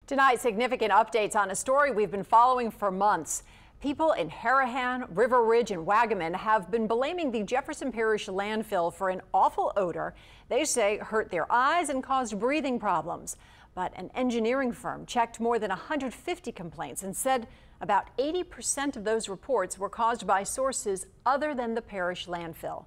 Tonight, significant updates on a story we've been following for months. People in Harahan, River Ridge, and Wagamin have been blaming the Jefferson Parish landfill for an awful odor they say hurt their eyes and caused breathing problems. But an engineering firm checked more than 150 complaints and said about 80% of those reports were caused by sources other than the parish landfill.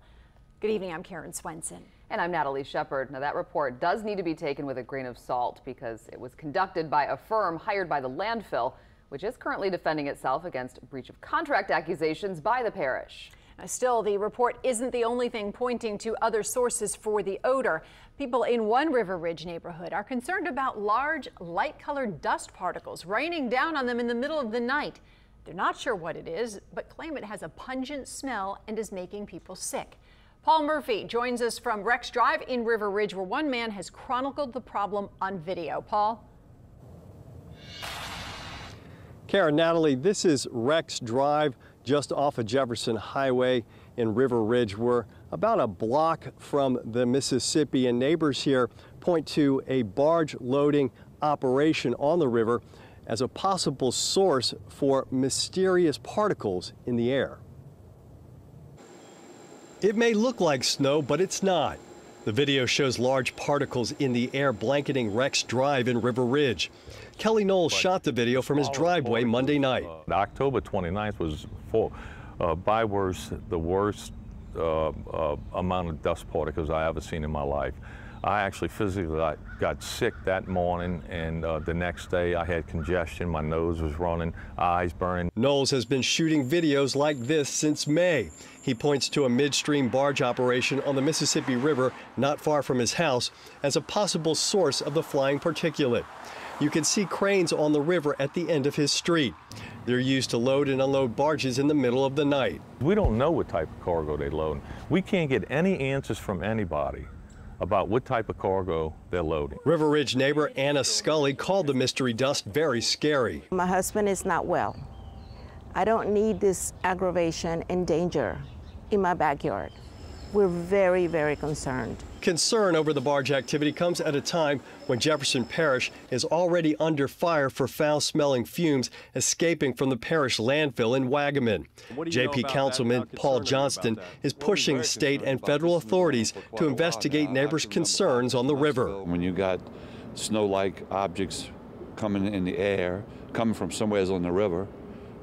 Good evening, I'm Karen Swenson. And I'm Natalie Shepard. Now, that report does need to be taken with a grain of salt because it was conducted by a firm hired by the landfill, which is currently defending itself against breach of contract accusations by the parish. Still, the report isn't the only thing pointing to other sources for the odor. People in one River Ridge neighborhood are concerned about large, light-colored dust particles raining down on them in the middle of the night. They're not sure what it is, but claim it has a pungent smell and is making people sick. Paul Murphy joins us from Rex Drive in River Ridge, where one man has chronicled the problem on video. Paul? Karen, Natalie, this is Rex Drive just off of Jefferson Highway in River Ridge. We're about a block from the Mississippi, and neighbors here point to a barge loading operation on the river as a possible source for mysterious particles in the air. It may look like snow, but it's not. The video shows large particles in the air blanketing Rex Drive in River Ridge. Kelly Knowles shot the video from his driveway Monday night. October 29th was by the worst amount of dust particles I ever seen in my life. I actually physically got sick that morning, and the next day I had congestion, my nose was running, eyes burning. Knowles has been shooting videos like this since May. He points to a midstream barge operation on the Mississippi River not far from his house as a possible source of the flying particulate. You can see cranes on the river at the end of his street. They're used to load and unload barges in the middle of the night. We don't know what type of cargo they load. We can't get any answers from anybody about what type of cargo they're loading. River Ridge neighbor Anna Scully called the mystery dust very scary. My husband is not well. I don't need this aggravation and danger in my backyard. We're very, very concerned. Concern over the barge activity comes at a time when Jefferson Parish is already under fire for foul-smelling fumes escaping from the parish landfill in Wagamin. JP Councilman Paul Johnston is pushing state and federal authorities to investigate neighbors' concerns on the river. When you got snow-like objects coming in the air, coming from somewhere on the river,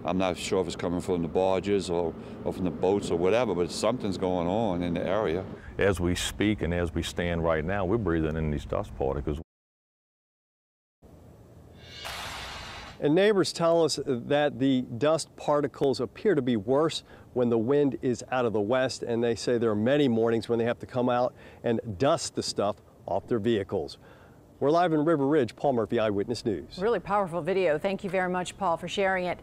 I'm not sure if it's coming from the barges or from the boats or whatever, but something's going on in the area. As we speak and as we stand right now, we're breathing in these dust particles. And neighbors tell us that the dust particles appear to be worse when the wind is out of the west, and they say there are many mornings when they have to come out and dust the stuff off their vehicles. We're live in River Ridge. Paul Murphy, Eyewitness News. Really powerful video. Thank you very much, Paul, for sharing it.